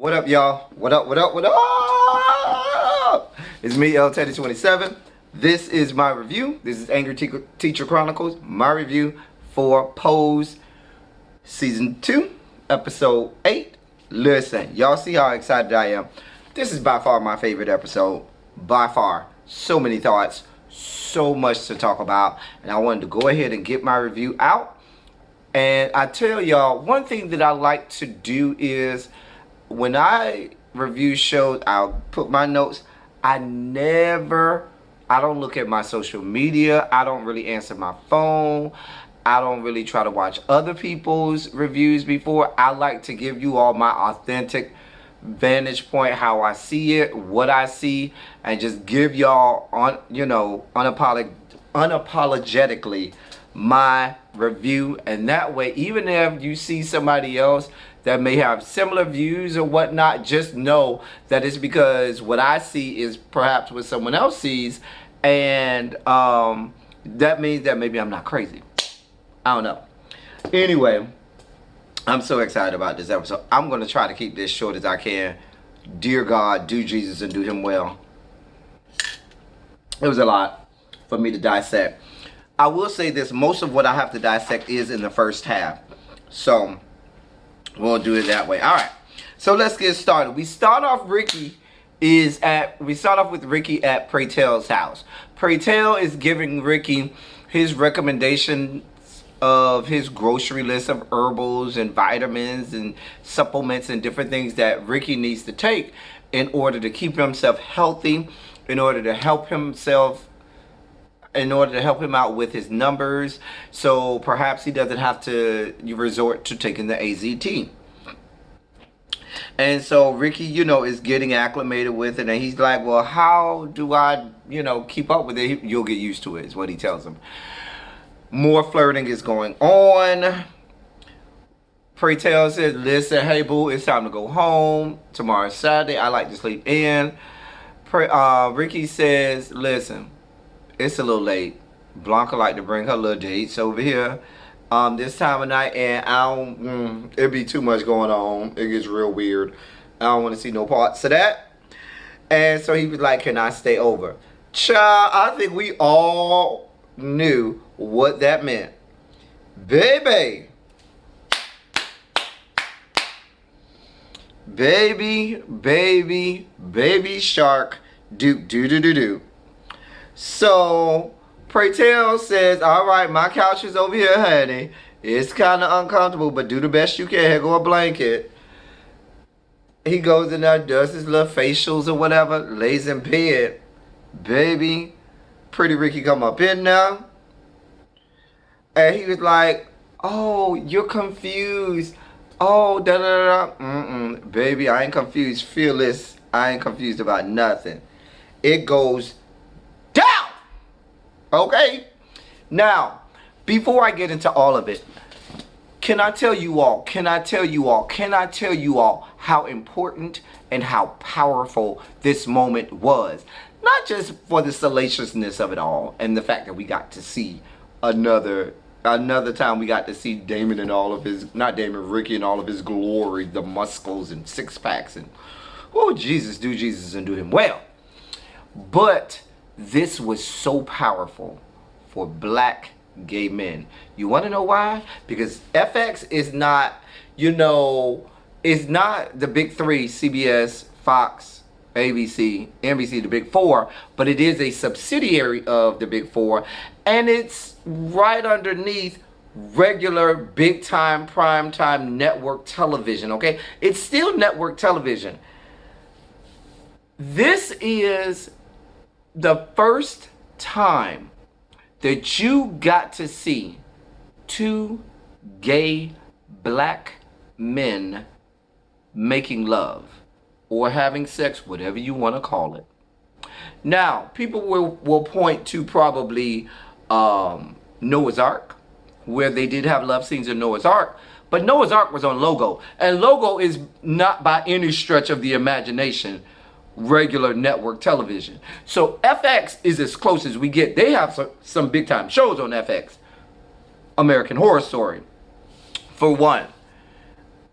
What up, y'all? What up, what up, what up? It's me, L Teddy 27. This is my review. This is Angry Teacher Chronicles, my review for Pose Season 2, Episode 8. Listen, y'all see how excited I am. This is by far my favorite episode. By far. So many thoughts, so much to talk about. And I wanted to go ahead and get my review out. And I tell y'all, one thing that I like to do is when I review shows, I'll put my notes. I don't look at my social media. I don't really answer my phone. I don't really try to watch other people's reviews before. I like to give you all my authentic vantage point, how I see it, what I see, and just give y'all unapologetically my review. And that way, even if you see somebody else that may have similar views or whatnot, just know that it's because what I see is perhaps what someone else sees, and that means that maybe I'm not crazy. I don't know. Anyway, I'm so excited about this episode. I'm going to try to keep this short as I can. Dear God, do Jesus and do him well. It was a lot for me to dissect. I will say this, most of what I have to dissect is in the first half. So we'll do it that way. All right. So let's get started. We start off with Ricky at Pray Tell's house. Pray Tell is giving Ricky his recommendations of his grocery list of herbals and vitamins and supplements and different things that Ricky needs to take in order to keep himself healthy, in order to help him out with his numbers, so perhaps he doesn't have to resort to taking the AZT. And so Ricky, is getting acclimated with it, and he's like, well, how do I, keep up with it? You'll get used to it, is what he tells him. More flirting is going on. Pray Tell says, listen, hey boo, it's time to go home. Tomorrow's Saturday. I like to sleep in. Ricky says, listen, it's a little late. Blanca like to bring her little dates over here this time of night, and it'd be too much going on. It gets real weird. I don't want to see no parts of that. And so he was like, can I stay over? Child, I think we all knew what that meant. Baby shark do. So Pray Tell says, all right, my couch is over here, honey. It's kind of uncomfortable, but do the best you can. Here go a blanket. He goes in there, does his little facials or whatever, lays in bed. Baby, pretty Ricky come up in there. And he was like, oh, you're confused. Oh, da-da-da. Baby, I ain't confused. Feel this. I ain't confused about nothing. It goes down. Okay? Now, before I get into all of it, can I tell you all how important and how powerful this moment was? Not just for the salaciousness of it all and the fact that we got to see another time we got to see Damon and all of his, not Damon, Ricky and all of his glory, the muscles and six packs and, oh, Jesus, do Jesus and do him well. But this was so powerful for black gay men. You want to know why? Because FX is not, is not the big three, CBS, Fox, ABC, NBC, the big four, but it is a subsidiary of the big four, and it's right underneath regular big time, prime time network television, okay? It's still network television. This is the first time that you got to see two gay black men making love or having sex, whatever you want to call it. Now, people will point to probably Noah's Ark, where they did have love scenes in Noah's Ark, but Noah's Ark was on Logo, and Logo is not by any stretch of the imagination regular network television. So FX is as close as we get. They have some big time shows on FX. American Horror Story, for one.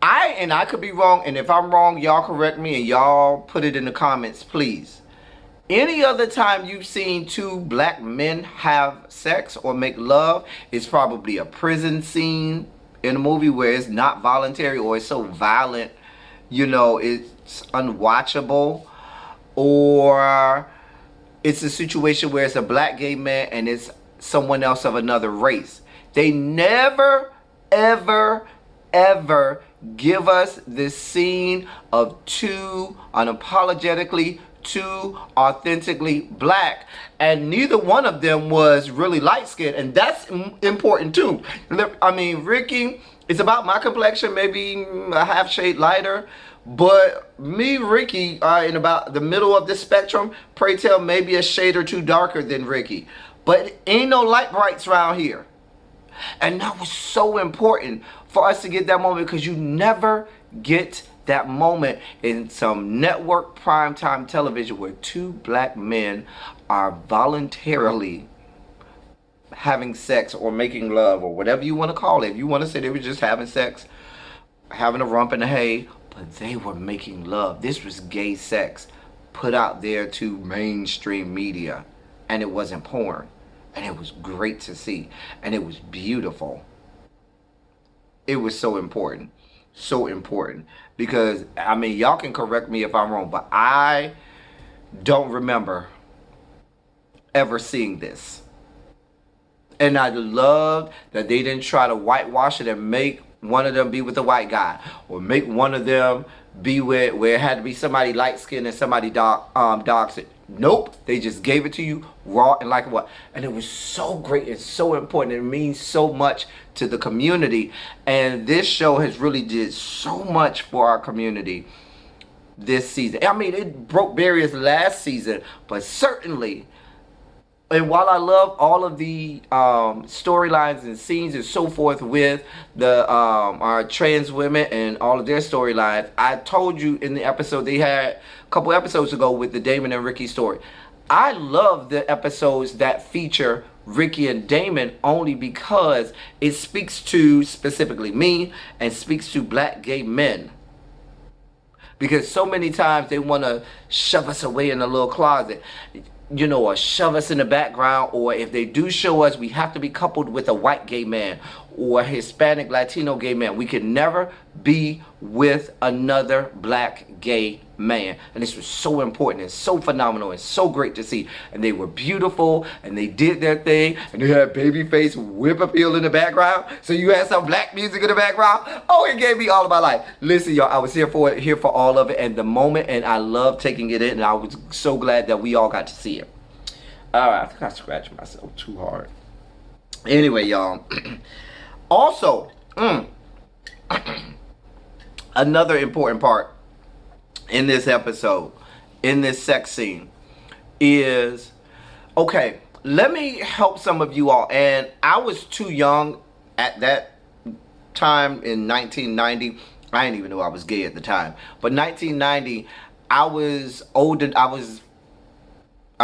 I could be wrong, and if I'm wrong, y'all correct me and y'all put it in the comments, please. Any other time you've seen two black men have sex or make love is probably a prison scene in a movie where it's not voluntary or it's so violent, you know, it's unwatchable, or it's a situation where it's a black gay man and it's someone else of another race. They never, ever, ever give us this scene of two unapologetically, two authentically black, and neither one of them was really light-skinned, and that's important too. I mean, Ricky, it's about my complexion, maybe a half shade lighter, but me, Ricky, in about the middle of the spectrum, pray tell, maybe a shade or two darker than Ricky, but ain't no light brights around here. And that was so important for us to get that moment, because you never get that moment in some network primetime television where two black men are voluntarily having sex or making love or whatever you want to call it. If you want to say they were just having sex, having a rump in the hay, but they were making love. This was gay sex put out there to mainstream media, and it wasn't porn. And it was great to see, and it was beautiful. It was so important. So important, because I mean, y'all can correct me if I'm wrong, but I don't remember ever seeing this. And I loved that they didn't try to whitewash it and make one of them be with a white guy, or make one of them be with where it had to be somebody light skinned and somebody dark skinned. Nope, they just gave it to you raw and like what. And it was so great and so important. It means so much to the community, and this show has really did so much for our community this season. I mean, it broke barriers last season, but certainly, and while I love all of the storylines and scenes and so forth with the our trans women and all of their storylines, I told you in the episode they had a couple episodes ago with the Damon and Ricky story. I love the episodes that feature Ricky and Damon only because it speaks to specifically me and speaks to black gay men. Because so many times they want to shove us away in a little closet, you know, or shove us in the background, or if they do show us, we have to be coupled with a white gay man or a Hispanic Latino gay man. We can never be with another black gay man. And this was so important and so phenomenal and so great to see. And they were beautiful and they did their thing, and they had Babyface Whip Appeal in the background. So you had some black music in the background. Oh, it gave me all of my life. Listen, y'all, I was here for it, here for all of it, and the moment, and I love taking it in, and I was so glad that we all got to see it. All right, I think I scratched myself too hard. Anyway, y'all. Also, another important part in this episode, in this sex scene, is, okay, let me help some of you all. And I was too young at that time in 1990. I didn't even know I was gay at the time. But 1990, I was old. I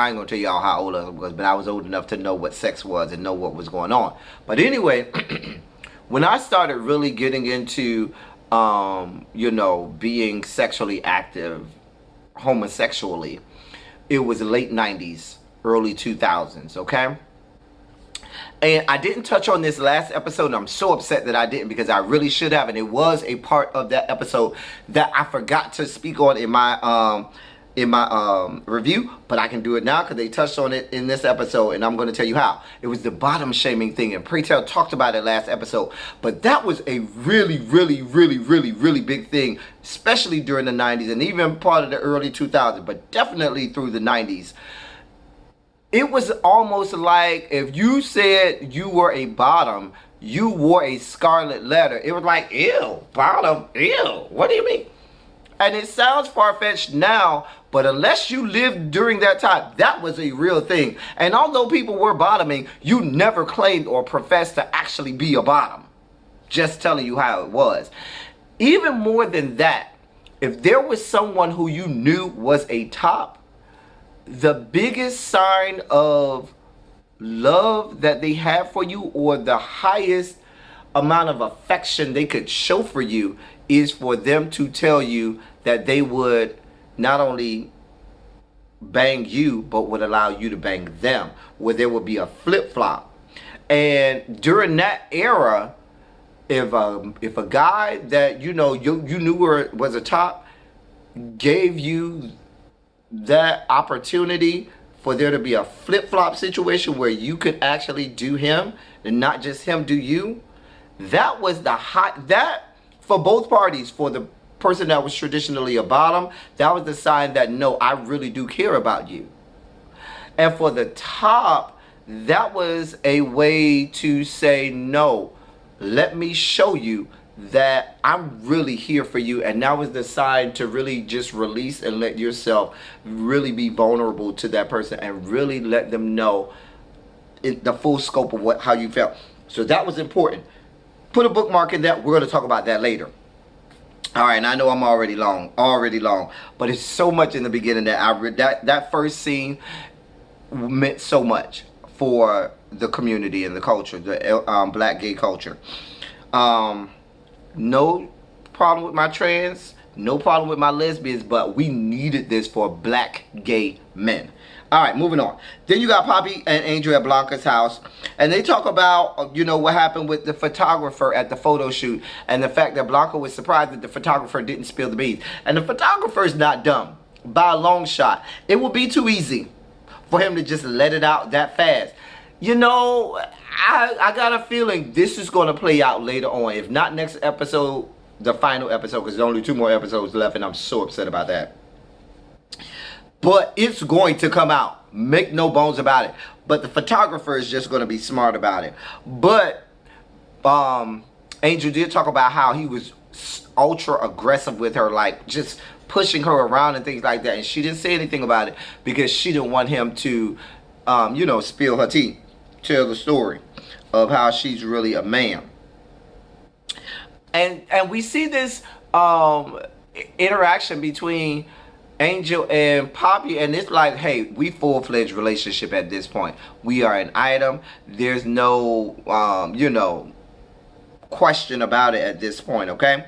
ain't gonna tell y'all how old I was, but I was old enough to know what sex was and know what was going on. But anyway, when I started really getting into, you know, being sexually active, homosexually, it was late 90s, early 2000s, okay? And I didn't touch on this last episode, and I'm so upset that I didn't, because I really should have, and it was a part of that episode that I forgot to speak on in my review, but I can do it now because they touched on it in this episode, and I'm going to tell you how. It was the bottom shaming thing, and Pray Tell talked about it last episode, but that was a really, really, really, really, really big thing, especially during the 90s and even part of the early 2000s, but definitely through the 90s. It was almost like if you said you were a bottom, you wore a scarlet letter. It was like, ew, bottom, ew, what do you mean? And it sounds far-fetched now, but unless you lived during that time, that was a real thing. And although people were bottoming, you never claimed or professed to actually be a bottom. Just telling you how it was. Even more than that, if there was someone who you knew was a top, the biggest sign of love that they have for you, or the highest amount of affection they could show for you is for them to tell you that they would not only bang you, but would allow you to bang them, where there would be a flip-flop. And during that era, if a guy that you knew was a top gave you that opportunity for there to be a flip-flop situation where you could actually do him and not just him do you, that was that for both parties. For the person that was traditionally a bottom, that was the sign that, no, I really do care about you. And for the top, that was a way to say, no, let me show you that I'm really here for you. And that was the sign to really just release and let yourself really be vulnerable to that person and really let them know the full scope of how you felt. So that was important. Put a bookmark in that. We're going to talk about that later. All right, and I know I'm already long, but it's so much in the beginning that that first scene meant so much for the community and the culture, the black gay culture. No problem with my trans, no problem with my lesbians, but we needed this for black gay men. All right, moving on. Then you got Poppy and Angel at Blanca's house, and they talk about, what happened with the photographer at the photo shoot, and the fact that Blanca was surprised that the photographer didn't spill the beans. And the photographer is not dumb by a long shot. It would be too easy for him to just let it out that fast. I got a feeling this is going to play out later on. If not next episode, the final episode, because there's only 2 more episodes left, and I'm so upset about that. But it's going to come out. Make no bones about it. But the photographer is just going to be smart about it. But Angel did talk about how he was ultra aggressive with her, like just pushing her around and things like that. And she didn't say anything about it because she didn't want him to, spill her tea, tell the story of how she's really a man. And we see this interaction between Angel and Poppy, and it's like, hey, we full-fledged relationship at this point. We are an item. There's no, question about it at this point, okay?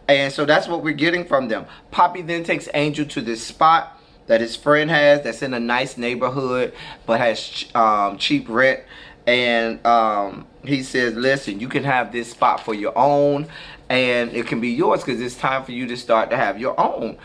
And so that's what we're getting from them. Poppy then takes Angel to this spot that his friend has that's in a nice neighborhood but has cheap rent. And he says, listen, you can have this spot for your own, and it can be yours because it's time for you to start to have your own.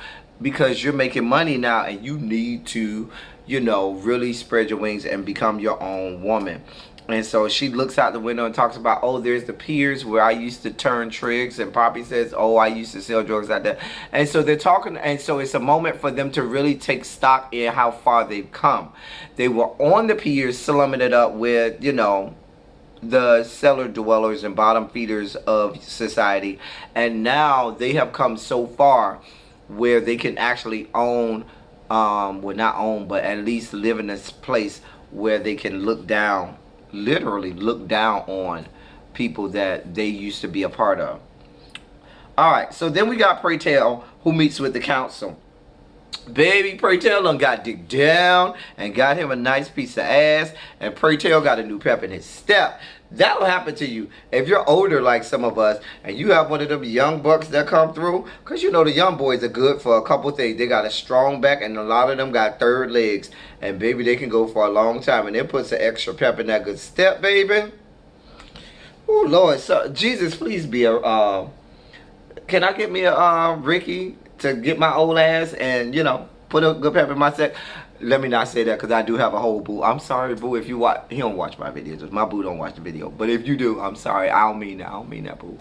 Because you're making money now and you need to, really spread your wings and become your own woman. And so she looks out the window and talks about, oh, there's the piers where I used to turn tricks. And Poppy says, oh, I used to sell drugs out there. And so they're talking. And so it's a moment for them to really take stock in how far they've come. They were on the piers, slumming it up with, the cellar dwellers and bottom feeders of society. And now they have come so far where they can actually own, not own, but at least live in this place where they can look down, literally look down on people that they used to be a part of. All right, so then we got Pray Tell, who meets with the council. Baby, Pray Tell done got digged down and got him a nice piece of ass, and Pray Tell got a new pep in his step. That'll happen to you if you're older like some of us and you have one of them young bucks that come through, because the young boys are good for a couple things. They got a strong back and a lot of them got third legs, and baby, they can go for a long time, and it puts an extra pep in that good step, baby. Oh Lord, so Jesus, please be a can I get me a Ricky to get my old ass and put a good pep in my step? Let me not say that because I do have a whole boo. I'm sorry, boo, if you watch. He don't watch my videos. My boo don't watch the video. But if you do, I'm sorry. I don't mean that. I don't mean that, boo.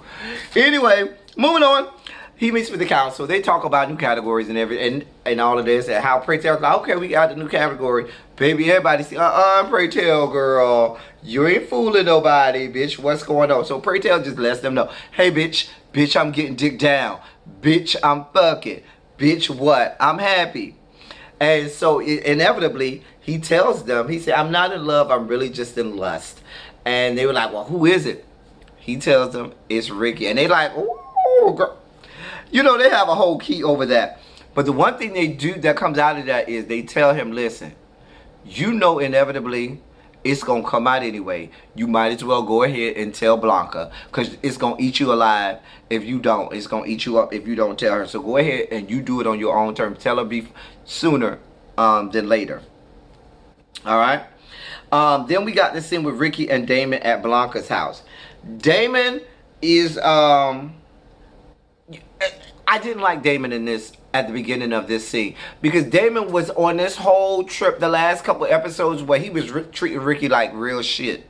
Anyway, moving on. He meets with the council. They talk about new categories and all of this and how Pray Tell. Okay, we got the new category. Baby, everybody see, Pray Tell, girl. You ain't fooling nobody, bitch. What's going on? So Pray Tell just lets them know. Hey, bitch. Bitch, I'm getting dick down. Bitch, I'm fucking. Bitch, what? I'm happy. And so inevitably, he tells them, he said, I'm not in love, I'm really just in lust. And they were like, well, who is it? He tells them, it's Ricky. And they like, oh, girl. They have a whole key over that. But the one thing they do that comes out of that is they tell him, listen, inevitably, it's gonna come out anyway. You might as well go ahead and tell Blanca, because it's gonna eat you alive if you don't. It's gonna eat you up if you don't tell her. So go ahead and you do it on your own terms. Tell her sooner than later. All right. Then we got this scene with Ricky and Damon at Blanca's house. Damon is I didn't like Damon in this at the beginning of this scene, because Damon was on this whole trip the last couple episodes where he was treating Ricky like real shit.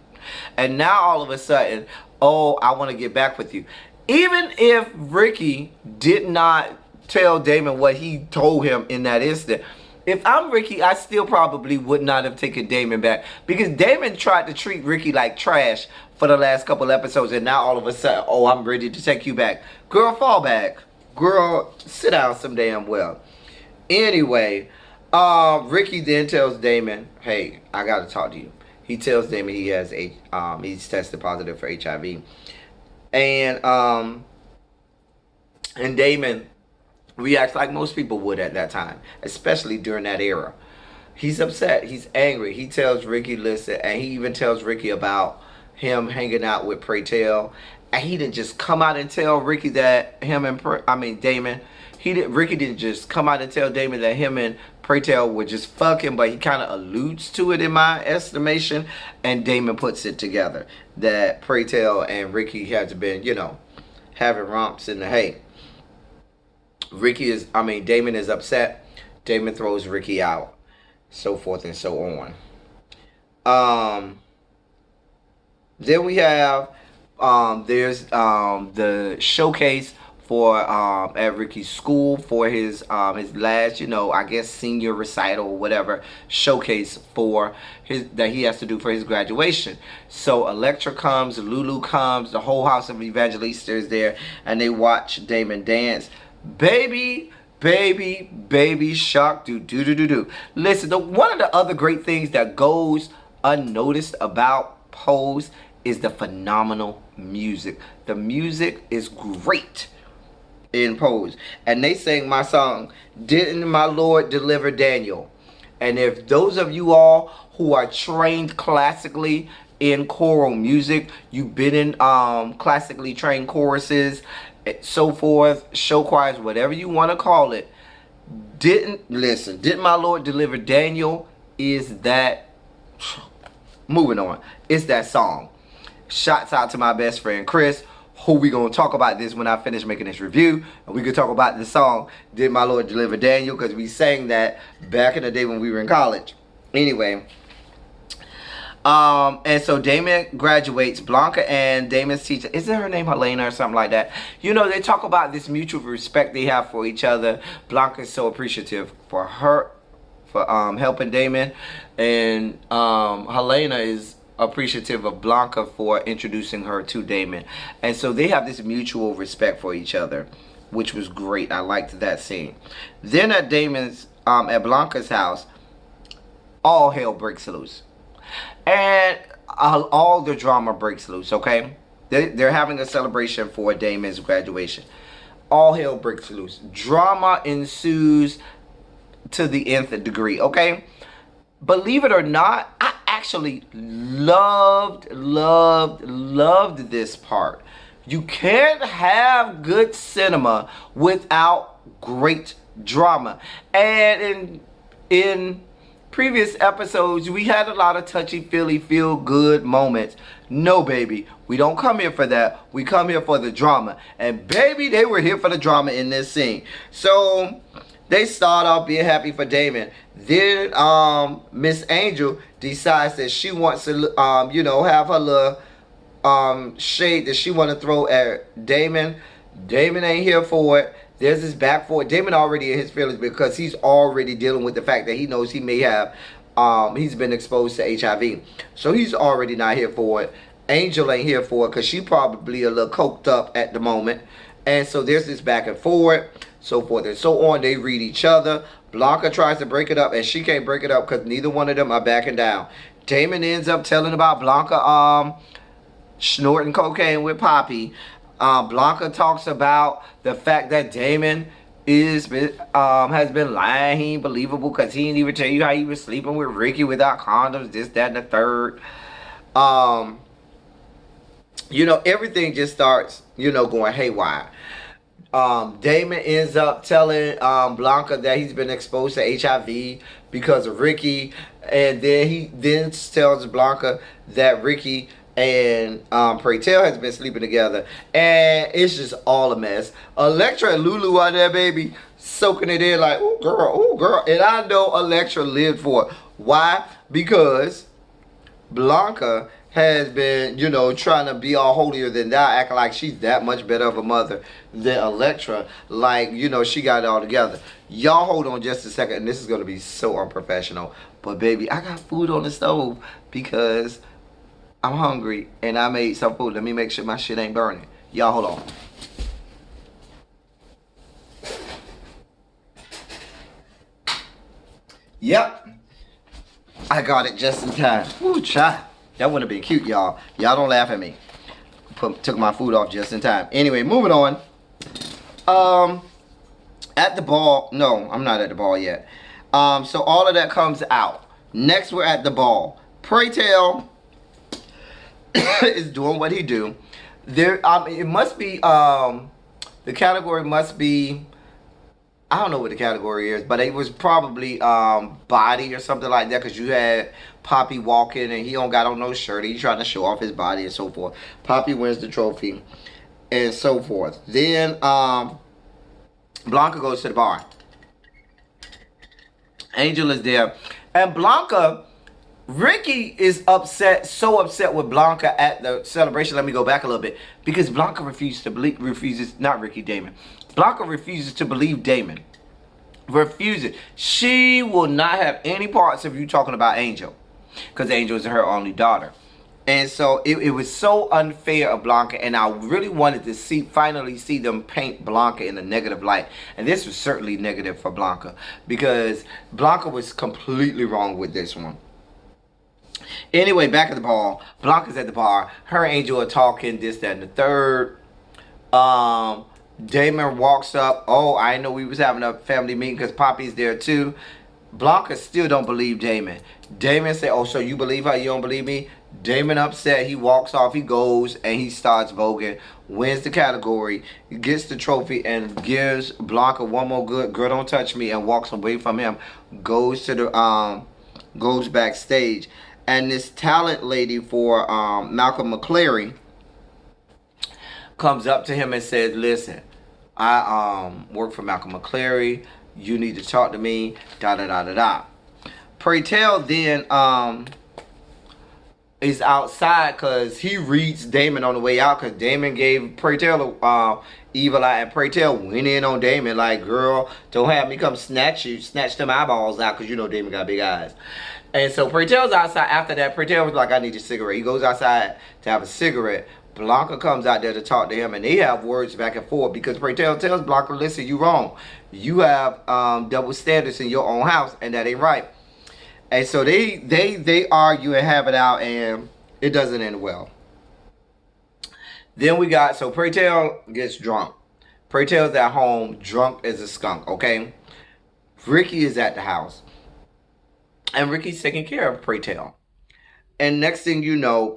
And now all of a sudden, oh, I want to get back with you. Even if Ricky did not tell Damon what he told him in that instant, if I'm Ricky, I still probably would not have taken Damon back, because Damon tried to treat Ricky like trash for the last couple episodes, and now all of a sudden, oh, I'm ready to take you back. Girl, fall back. Girl, sit down some damn well. Anyway, Ricky then tells Damon, hey, I gotta talk to you. He tells Damon he has he's tested positive for HIV. And Damon reacts like most people would at that time, especially during that era. He's upset. He's angry. He tells Ricky, listen, and he even tells Ricky about him hanging out with Pray Tell. And he didn't just come out and tell Ricky that Damon. Ricky didn't just come out and tell Damon that him and Pray Tell were just fucking, but he kind of alludes to it in my estimation. And Damon puts it together that Pray Tell and Ricky had been, having romps in the hay. Damon is upset. Damon throws Ricky out, so forth and so on. Then we have there's the showcase for at Ricky's school for his last, I guess senior recital or whatever showcase for that he has to do for his graduation. So Elektra comes, Lulu comes, the whole house of Evangelista is there, and they watch Damon dance. Baby shark do. Listen, one of the other great things that goes unnoticed about Pose is the phenomenal music. The music is great in Pose. And they sang my song, Didn't My Lord Deliver Daniel? And if those of you all who are trained classically in choral music, you've been in classically trained choruses, so forth, show choirs, whatever you want to call it, Didn't My Lord Deliver Daniel is that, moving on, it's that song. Shouts out to my best friend Chris, who we gonna talk about this when I finish making this review, and we could talk about the song Did My Lord Deliver Daniel, because we sang that back in the day when we were in college. Anyway, and so Damon graduates. Blanca and Damon's teacher, isn't her name Helena or something like that? They talk about this mutual respect they have for each other. Blanca is so appreciative for her for helping Damon, and Helena is appreciative of Blanca for introducing her to Damon. And so they have this mutual respect for each other, which was great. I liked that scene. Then at at Blanca's house, all hell breaks loose. And all the drama breaks loose, okay? They're having a celebration for Damon's graduation. All hell breaks loose. Drama ensues to the nth degree, okay? Believe it or not, I actually loved this part. You can't have good cinema without great drama. And in previous episodes, we had a lot of touchy-feely, feel-good moments. No, baby, we don't come here for that. We come here for the drama. And baby, they were here for the drama in this scene. So they start off being happy for Damon. Then Miss Angel decides that she wants to have her little shade that she want to throw at Damon. Damon ain't here for it. There's his back for it. Damon already in his feelings because he's already dealing with the fact that he knows he may have he's been exposed to HIV. So he's already not here for it. Angel ain't here for it because she probably a little coked up at the moment. And so there's this back and forth, so forth and so on. They read each other. Blanca tries to break it up, and she can't break it up because neither one of them are backing down. Damon ends up telling about Blanca snorting cocaine with Poppy. Blanca talks about the fact that Damon has been lying. He ain't believable because he didn't even tell you how he was sleeping with Ricky without condoms, this, that, and the third. Everything just starts, going haywire. Damon ends up telling Blanca that he's been exposed to HIV because of Ricky, and then he tells Blanca that Ricky and Pray Tell has been sleeping together, and it's just all a mess. Elektra and Lulu out there, baby, soaking it in like, oh girl, and I know Elektra lived for it. Why? Because Blanca has been, trying to be all holier than thou, acting like she's that much better of a mother than Elektra. Like, she got it all together. Y'all hold on just a second, and this is going to be so unprofessional. But, baby, I got food on the stove because I'm hungry, and I made some food. Let me make sure my shit ain't burning. Y'all hold on. Yep. I got it just in time. Woo, child. That wouldn't have been cute, y'all. Y'all don't laugh at me. Took my food off just in time. Anyway, moving on. At the ball. No, I'm not at the ball yet. So all of that comes out. Next, we're at the ball. Pray Tell is doing what he do. It must be, the category must be, I don't know what the category is, but it was probably body or something like that, because you had Poppy walking and he don't got on no shirt. He's trying to show off his body and so forth. Poppy wins the trophy and so forth. Then Blanca goes to the bar. Angel is there. And Blanca, Ricky is upset, so upset with Blanca at the celebration. Let me go back a little bit. Because Blanca not Ricky, Damon. Blanca refuses to believe Damon. Refuses. She will not have any parts of you talking about Angel. Because Angel is her only daughter. And so it was so unfair of Blanca. And I really wanted to finally see them paint Blanca in a negative light. And this was certainly negative for Blanca. Because Blanca was completely wrong with this one. Anyway, back at the ball. Blanca's at the bar. Her and Angel are talking, this, that, and the third. Damon walks up. Oh, I know we was having a family meeting because Poppy's there too. Blanca still don't believe Damon. Damon said, oh, so you believe her? You don't believe me? Damon upset. He walks off. He goes and he starts voguing. Wins the category. Gets the trophy and gives Blanca one more good. Girl, don't touch me. And walks away from him. Goes to the goes backstage. And this talent lady for Malcolm McClary comes up to him and says, listen, I work for Malcolm McClary. You need to talk to me. Da da da da da. Pray Tell then is outside because he reads Damon on the way out, because Damon gave Pray Tell evil eye, and Pray Tell went in on Damon like, girl, don't have me come snatch them eyeballs out, because you know Damon got big eyes. And so Pray Tell's outside. After that, Pray Tell was like, I need a cigarette. He goes outside to have a cigarette. Blanca comes out there to talk to him, and they have words back and forth, because Pray Tell tells Blanca, listen, you wrong. You have double standards in your own house, and that ain't right. And so they argue and have it out, and it doesn't end well. Then we got, so Pray Tell gets drunk. Pray Tell's at home, drunk as a skunk, okay? Ricky is at the house. And Ricky's taking care of Pray Tell. And next thing you know,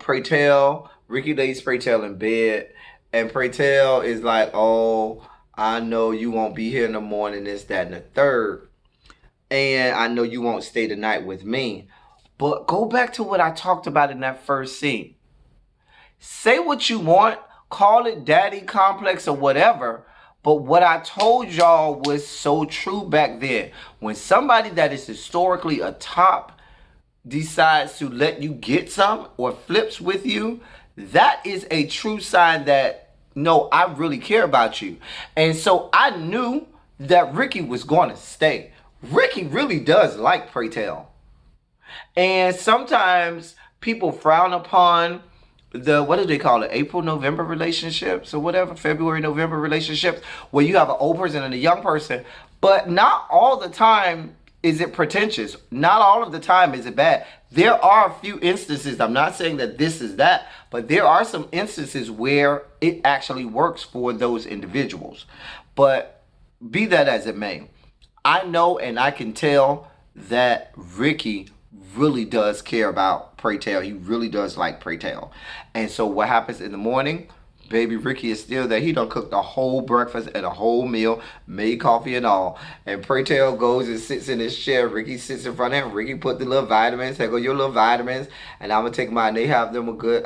Ricky lays Pray Tell in bed. And Pray Tell is like, oh, I know you won't be here in the morning, this, that, and the third. And I know you won't stay the night with me. But go back to what I talked about in that first scene. Say what you want. Call it daddy complex or whatever. But what I told y'all was so true back then. When somebody that is historically a top decides to let you get some or flips with you, that is a true sign that, no, I really care about you. And so I knew that Ricky was going to stay. Ricky really does like Pray Tell. And sometimes people frown upon the, what do they call it, April-November relationships or whatever, February-November relationships, where you have an old person and a young person. But not all the time is it pretentious. Not all of the time is it bad. There are a few instances, I'm not saying that this is that, but there are some instances where it actually works for those individuals. But be that as it may, I know and I can tell that Ricky really does care about Pray Tell. He really does like Pray Tell. And so what happens in the morning? Baby Ricky is still there. He done cooked a whole breakfast and a whole meal, made coffee and all. And Pray Tell goes and sits in his chair. Ricky sits in front of him. Ricky put the little vitamins. Here go your little vitamins. And I'm going to take mine. They have them a good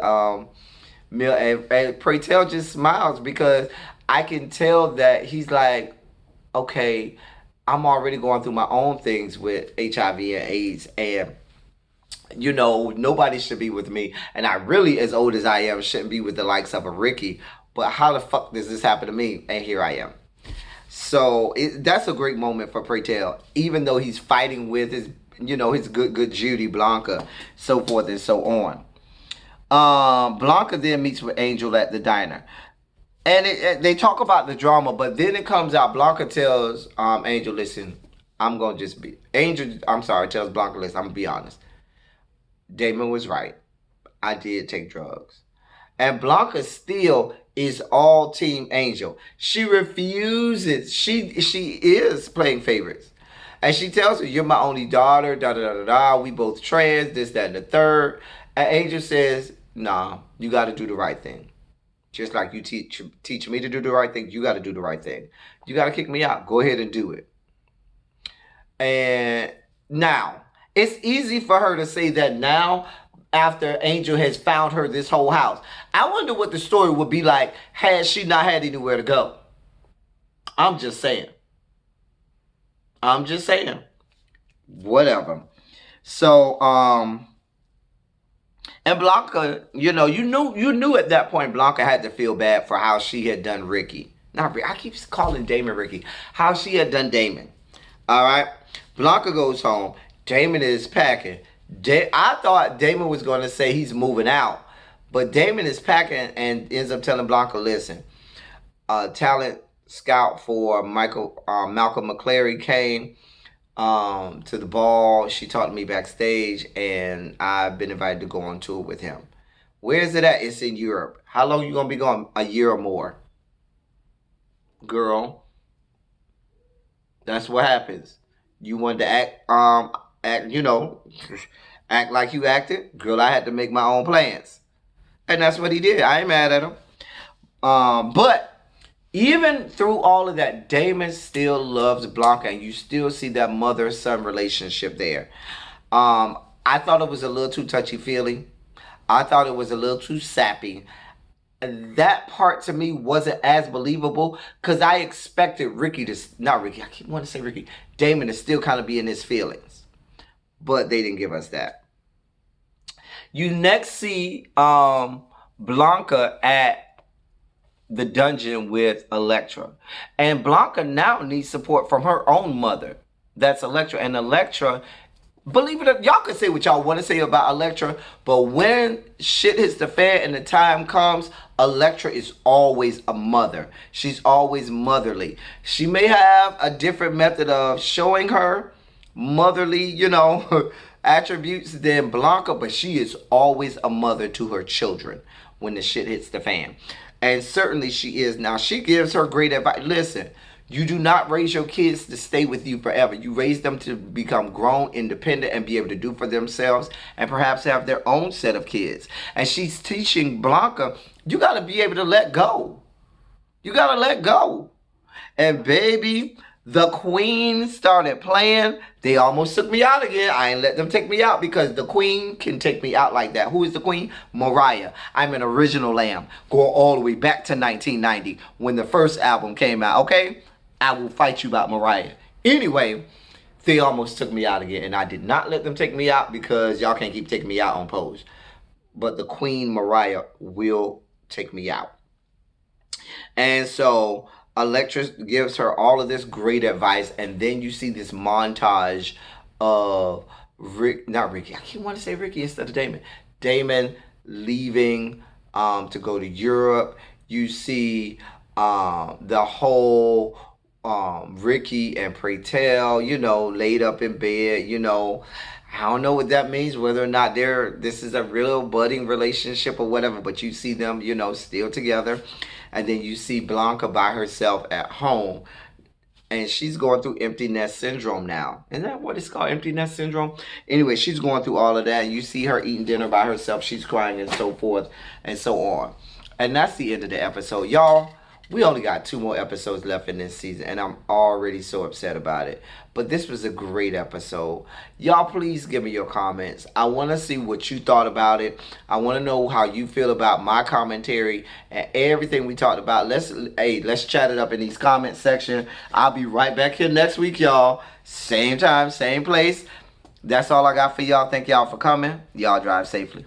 meal. And Pray Tell just smiles because I can tell that he's like, okay, I'm already going through my own things with HIV and AIDS, and nobody should be with me. And I really, as old as I am, shouldn't be with the likes of a Ricky. But how the fuck does this happen to me? And here I am. So that's a great moment for Pray Tell, even though he's fighting with his good Judy Blanca, so forth and so on. Blanca then meets with Angel at the diner. And they talk about the drama, but then it comes out. Blanca tells Angel, listen, I'm going to just be... Angel, I'm sorry, tells Blanca, listen, I'm going to be honest. Damon was right. I did take drugs. And Blanca still is all Team Angel. She refuses. She is playing favorites. And she tells her, you're my only daughter, da-da-da-da-da. We both trans, this, that, and the third. And Angel says, nah, you got to do the right thing. Just like you teach me to do the right thing, you got to do the right thing. You got to kick me out. Go ahead and do it. And now, it's easy for her to say that now after Angel has found her this whole house. I wonder what the story would be like had she not had anywhere to go. I'm just saying. Whatever. So, and Blanca, you knew at that point Blanca had to feel bad for how she had done Ricky. Not Ricky. I keep calling Damon Ricky. How she had done Damon. All right. Blanca goes home. Damon is packing. I thought Damon was going to say he's moving out. But Damon is packing and ends up telling Blanca, listen, talent scout for Malcolm McClary came to the ball. She talked to me backstage, and I've been invited to go on tour with him. Where is it at? It's in Europe. How long you gonna be gone? A year or more. Girl, that's what happens. You wanted to act like you acted. Girl, I had to make my own plans. And that's what he did. I ain't mad at him. But even through all of that, Damon still loves Blanca, and you still see that mother-son relationship there. I thought it was a little too touchy-feely. I thought it was a little too sappy. That part to me wasn't as believable because I expected Damon to still kind of be in his feelings. But they didn't give us that. You next see Blanca at the dungeon with Elektra. And Blanca now needs support from her own mother. That's Elektra. And Elektra, believe it or not, y'all can say what y'all want to say about Elektra, but when shit hits the fan and the time comes, Elektra is always a mother. She's always motherly. She may have a different method of showing her motherly, attributes than Blanca, but she is always a mother to her children when the shit hits the fan. And certainly she is. Now, she gives her great advice. Listen, you do not raise your kids to stay with you forever. You raise them to become grown, independent, and be able to do for themselves and perhaps have their own set of kids. And she's teaching Blanca, you got to be able to let go. You got to let go. And baby, the Queen started playing. They almost took me out again. I ain't let them take me out because the Queen can take me out like that. Who is the Queen? Mariah. I'm an original lamb. Going all the way back to 1990 when the first album came out. Okay? I will fight you about Mariah. Anyway, they almost took me out again. And I did not let them take me out because y'all can't keep taking me out on Pose. But the Queen Mariah will take me out. And so Elektra gives her all of this great advice, and then you see this montage of Ricky. I keep wanting to say Ricky instead of Damon. Damon leaving to go to Europe. You see the whole Ricky and Pray Tell, laid up in bed. I don't know what that means, whether or not this is a real budding relationship or whatever, but you see them, still together. And then you see Blanca by herself at home. and she's going through empty nest syndrome now. Isn't that what it's called, empty nest syndrome? Anyway, she's going through all of that. You see her eating dinner by herself. She's crying and so forth and so on. And that's the end of the episode. Y'all, we only got 2 more episodes left in this season, and I'm already so upset about it. But this was a great episode. Y'all, please give me your comments. I want to see what you thought about it. I want to know how you feel about my commentary and everything we talked about. Let's chat it up in these comment section. I'll be right back here next week, y'all. Same time, same place. That's all I got for y'all. Thank y'all for coming. Y'all drive safely.